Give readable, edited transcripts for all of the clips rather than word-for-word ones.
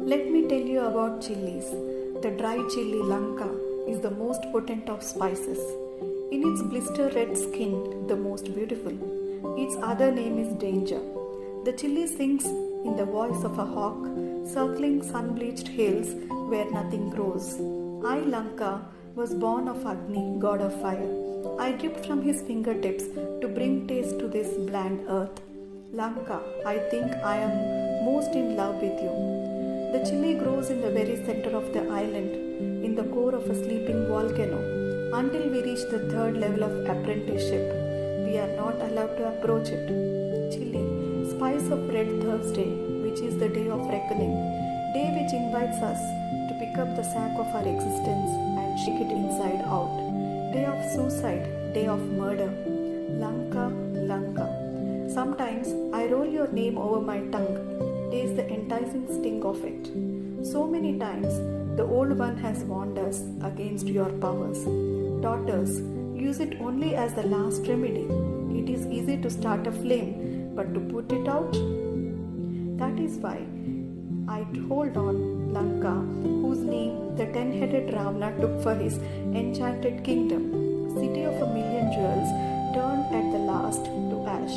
Let me tell you about chilies. The dry chili Lanka is the most potent of spices. In its blister red skin, the most beautiful. Its other name is danger. The chili sings in the voice of a hawk, circling sun-bleached hills where nothing grows. I, Lanka, was born of Agni, god of fire. I dripped from his fingertips to bring taste to this bland earth. Lanka, I think I am most in love with you. The chili grows in the very center of the island, in the core of a sleeping volcano. Until we reach the third level of apprenticeship, we are not allowed to approach it. Chili, spice of red Thursday, which is the day of reckoning, day which invites us to pick up the sack of our existence and shake it inside out. Day of suicide, day of murder. Lanka, Lanka. Sometimes I roll your name over my tongue. Taste the enticing sting of it. So many times the old one has warned us against your powers. Daughters, use it only as the last remedy. It is easy to start a flame, but to put it out? That is why I hold on Lanka, whose name the 10-headed Ravana took for his enchanted kingdom. City of a million jewels, turned at the last to ash.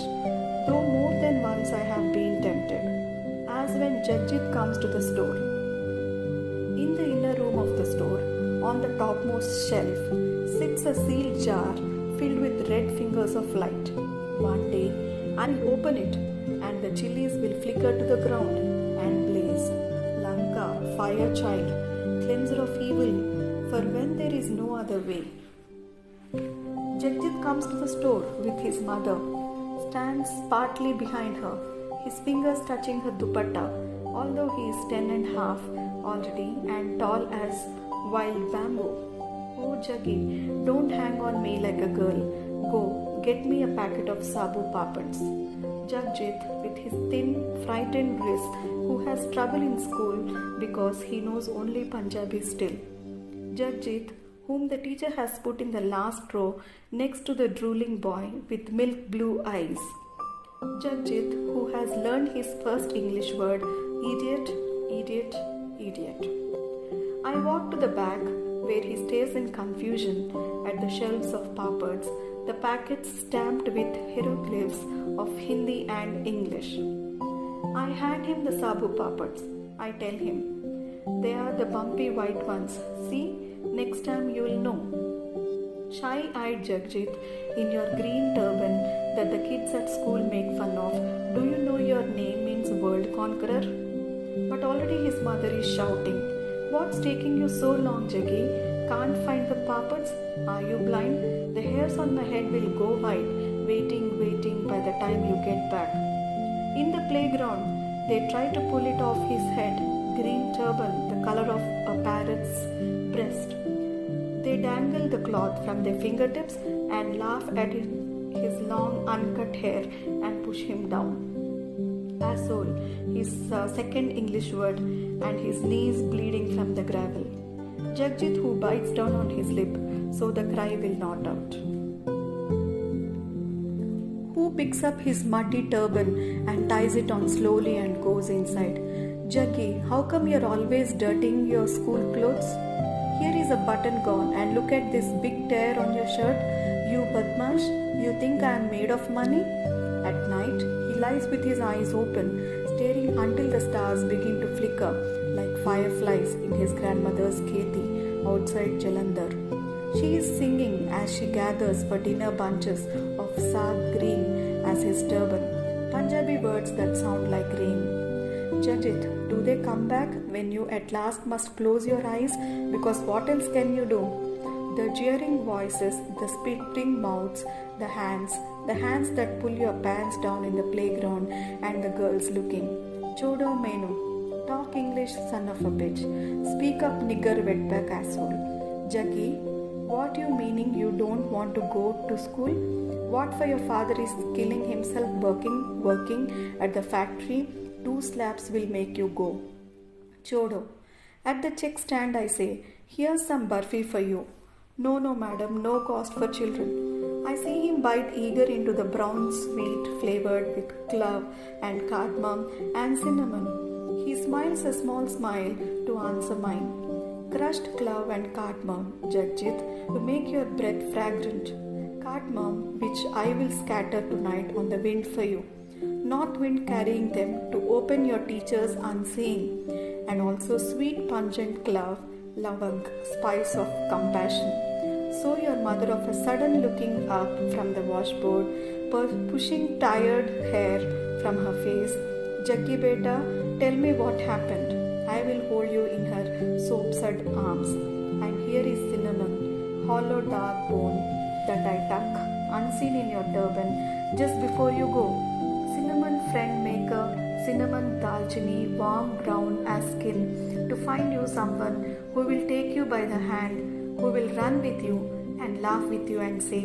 Though more than once I have been tempted. As when Jagjit comes to the store. In the inner room of the store, on the topmost shelf, sits a sealed jar filled with red fingers of light. One day, I will open it and the chilies will flicker to the ground and blaze. Lanka, fire child, cleanser of evil, for when there is no other way. Jagjit comes to the store with his mother, stands partly behind her, his fingers touching her dupatta, although he is 10 and a half already and tall as wild bamboo. Oh Jaggi, don't hang on me like a girl. Go, get me a packet of sabu papads. Jagjit, with his thin, frightened wrist, who has trouble in school because he knows only Punjabi still. Jagjit, whom the teacher has put in the last row next to the drooling boy with milk blue eyes. Jagjit, who has learned his first English word, idiot, idiot, idiot. I walk to the back where he stares in confusion at the shelves of papads, the packets stamped with hieroglyphs of Hindi and English. I hand him the sabu papads. I tell him, they are the bumpy white ones. See, next time you will know. Shy-eyed Jagjit, in your green turban that the kids at school make fun of, do you know your name means world conqueror? But already his mother is shouting, what's taking you so long, Jaggi? Can't find the papads? Are you blind? The hairs on my head will go white, waiting by the time you get back. In the playground, they try to pull it off his head, green turban, the color of a parrot's breast. They dangle the cloth from their fingertips and laugh at his long uncut hair and push him down. Asshole, his second English word, and his knees bleeding from the gravel. Jagjit, who bites down on his lip so the cry will not out. Who picks up his muddy turban and ties it on slowly and goes inside. Jaggi, how come you're always dirtying your school clothes? Here is a button gone and look at this big tear on your shirt. You Badmash, you think I am made of money? At night, he lies with his eyes open, staring until the stars begin to flicker like fireflies in his grandmother's kheti outside Jalandhar. She is singing as she gathers for dinner bunches of saag green as his turban, Punjabi words that sound like rain. Jagjit, do they come back when you at last must close your eyes? Because what else can you do? The jeering voices, the spitting mouths, the hands that pull your pants down in the playground and the girls looking. Chodo menu. Talk English, son of a bitch. Speak up, nigger wetback asshole. Jaggi, what you meaning you don't want to go to school? What for your father is killing himself working at the factory? 2 slaps will make you go. Chodo. At the check stand I say, here's some barfi for you. No, madam, no cost for children. I see him bite eager into the brown sweet flavored with clove and cardamom and cinnamon. He smiles a small smile to answer mine. Crushed clove and cardamom, Jagjit, to make your breath fragrant. Cardamom, which I will scatter tonight on the wind for you. North wind carrying them to open your teachers unseen. And also sweet pungent clove, lavang, spice of compassion. So your mother of a sudden looking up from the washboard, pushing tired hair from her face. Jaggi beta, tell me what happened. I will hold you in her soap-sudsed arms. And here is cinnamon, hollow dark bone that I tuck, unseen in your turban, just before you go. Cinnamon friend maker, cinnamon dalchini, warm brown as skin, to find you someone who will take you by the hand, who will run with you and laugh with you and say,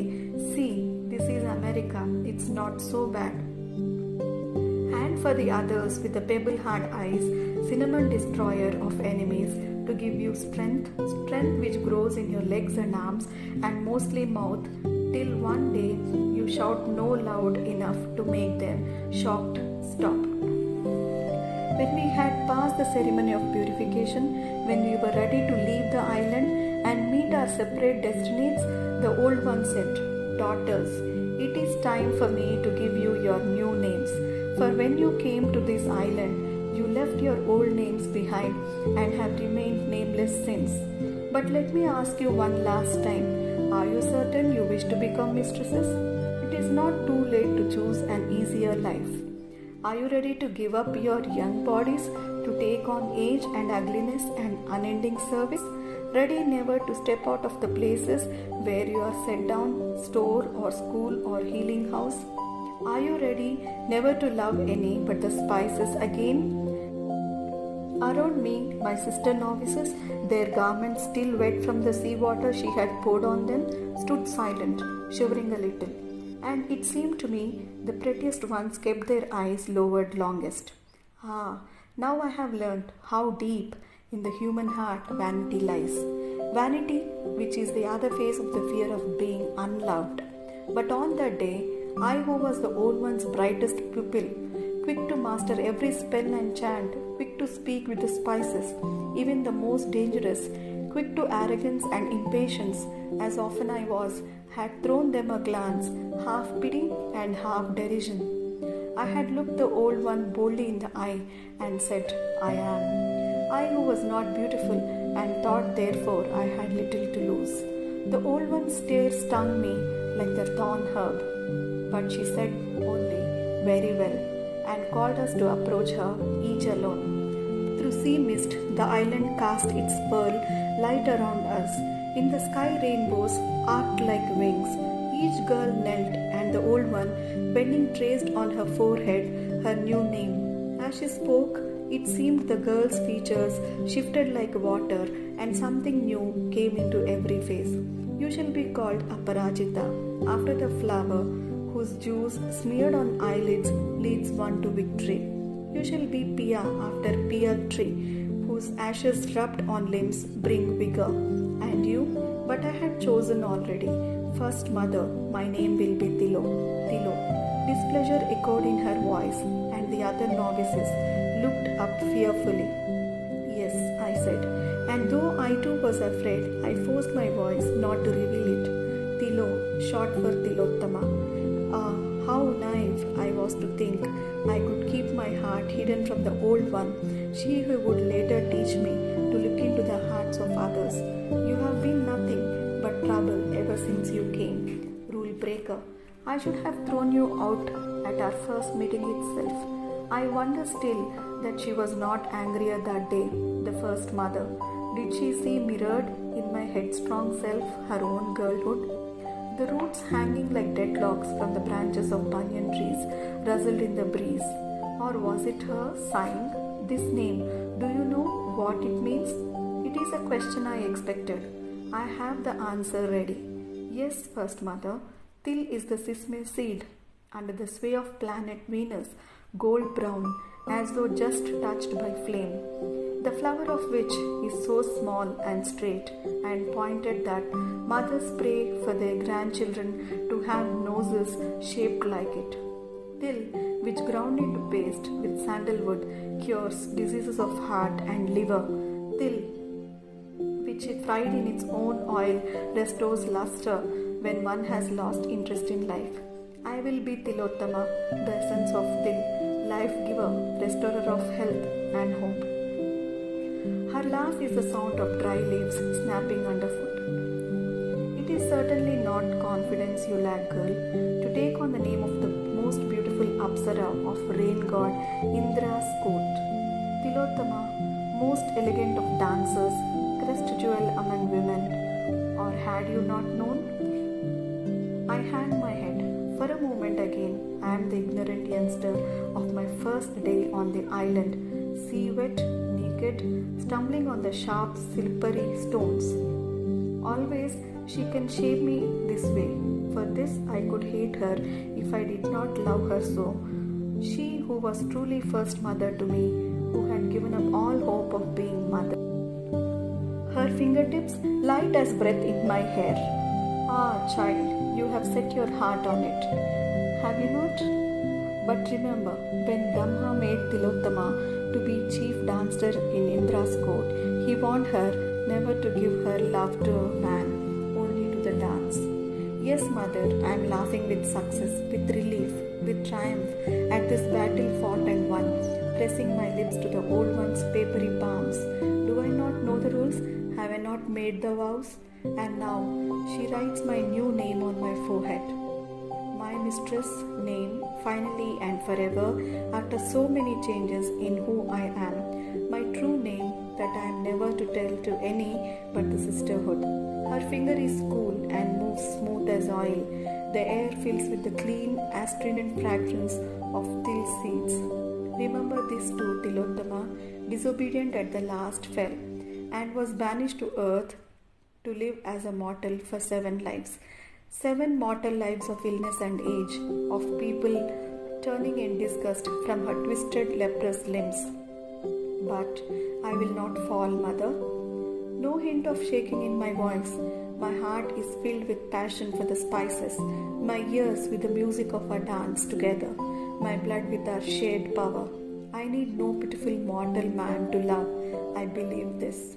see, this is America, it's not so bad. And for the others with the pebble hard eyes, cinnamon destroyer of enemies, to give you strength which grows in your legs and arms and mostly mouth, till one day you shout no loud enough to make them shocked stop. When we had passed the ceremony of purification, when we were ready to leave the island and meet our separate destinies, the old one said, daughters, it is time for me to give you your new names. For when you came to this island, you left your old names behind and have remained nameless since. But let me ask you one last time, are you certain you wish to become mistresses? It is not too late to choose an easier life. Are you ready to give up your young bodies to take on age and ugliness and unending service? Ready never to step out of the places where you are set down, store or school or healing house? Are you ready never to love any but the spices again? Around me, my sister novices, their garments still wet from the seawater she had poured on them, stood silent, shivering a little. And it seemed to me the prettiest ones kept their eyes lowered longest. Ah, now I have learnt how deep in the human heart vanity lies. Vanity, which is the other face of the fear of being unloved. But on that day, I who was the old one's brightest pupil, quick to master every spell and chant, quick to speak with the spices, even the most dangerous, quick to arrogance and impatience, as often I was, had thrown them a glance, half pity and half derision. I had looked the old one boldly in the eye and said, I am. I who was not beautiful and thought therefore I had little to lose. The old one's stare stung me like the thorn herb. But she said only, very well, and called us to approach her, each alone. Through sea mist, the island cast its pearl light around us. In the sky, rainbows arced like wings. Each girl knelt, and the old one, bending, traced on her forehead her new name. As she spoke, it seemed the girl's features shifted like water, and something new came into every face. You shall be called Aparajita, after the flower whose juice smeared on eyelids leads one to victory. You shall be Pia after Pia tree, whose ashes rubbed on limbs bring vigor. And you? But I had chosen already. First mother, my name will be Tilo. Tilo. Displeasure echoed in her voice, and the other novices looked up fearfully. Yes, I said, and though I too was afraid, I forced my voice not to reveal it. Tilo, short for Tilottama. Ah, how naive I was to think I could keep my heart hidden from the old one, she who would later teach me to look into the hearts of others. You have been nothing but trouble ever since you came. Rule breaker, I should have thrown you out at our first meeting itself. I wonder still that she was not angrier that day, the first mother. Did she see mirrored in my headstrong self her own girlhood? The roots hanging like deadlocks from the branches of banyan trees rustled in the breeze. Or was it her sighing? This name, do you know what it means? It is a question I expected. I have the answer ready. Yes, first mother, Til is the sesame seed, under the sway of planet Venus, gold brown, as though just touched by flame. The flower of which is so small and straight and pointed that mothers pray for their grandchildren to have noses shaped like it. Til, which ground into paste with sandalwood, cures diseases of heart and liver. Til, which fried in its own oil, restores luster when one has lost interest in life. I will be Tilottama, the essence of Til, life giver, restorer of health and hope. Her laugh is the sound of dry leaves snapping underfoot. It is certainly not confidence you lack, girl, to take on the name of the most beautiful Apsara of rain god Indra's court. Tilottama, most elegant of dancers, crest jewel among women, or had you not known? I hang my head. For a moment again, I am the ignorant youngster of my first day on the island, sea-wet, naked, stumbling on the sharp, slippery stones. Always she can shape me this way. For this I could hate her if I did not love her so. She who was truly first mother to me, who had given up all hope of being mother. Her fingertips light as breath in my hair. Ah, child, you have set your heart on it. Have you not? But remember, when Brahma made Tilottama to be chief dancer in Indra's court, he warned her never to give her love to a man, only to the dance. Yes, mother, I am laughing with success, with relief, with triumph at this battle fought and won, pressing my lips to the old one's papery palms. Do I not know the rules? Have I not made the vows? And now she writes my new name on my forehead. My mistress' name, finally and forever, after so many changes in who I am. My true name that I am never to tell to any but the sisterhood. Her finger is cool and moves smooth as oil. The air fills with the clean, astringent fragrance of til seeds. Remember this too, Tilottama, disobedient at the last, fell, and was banished to earth to live as a mortal for 7 lives. 7 mortal lives of illness and age, of people turning in disgust from her twisted leprous limbs. But I will not fall, mother. No hint of shaking in my voice. My heart is filled with passion for the spices, my ears with the music of our dance together, my blood with our shared power. I need no pitiful mortal man to love. I believe this.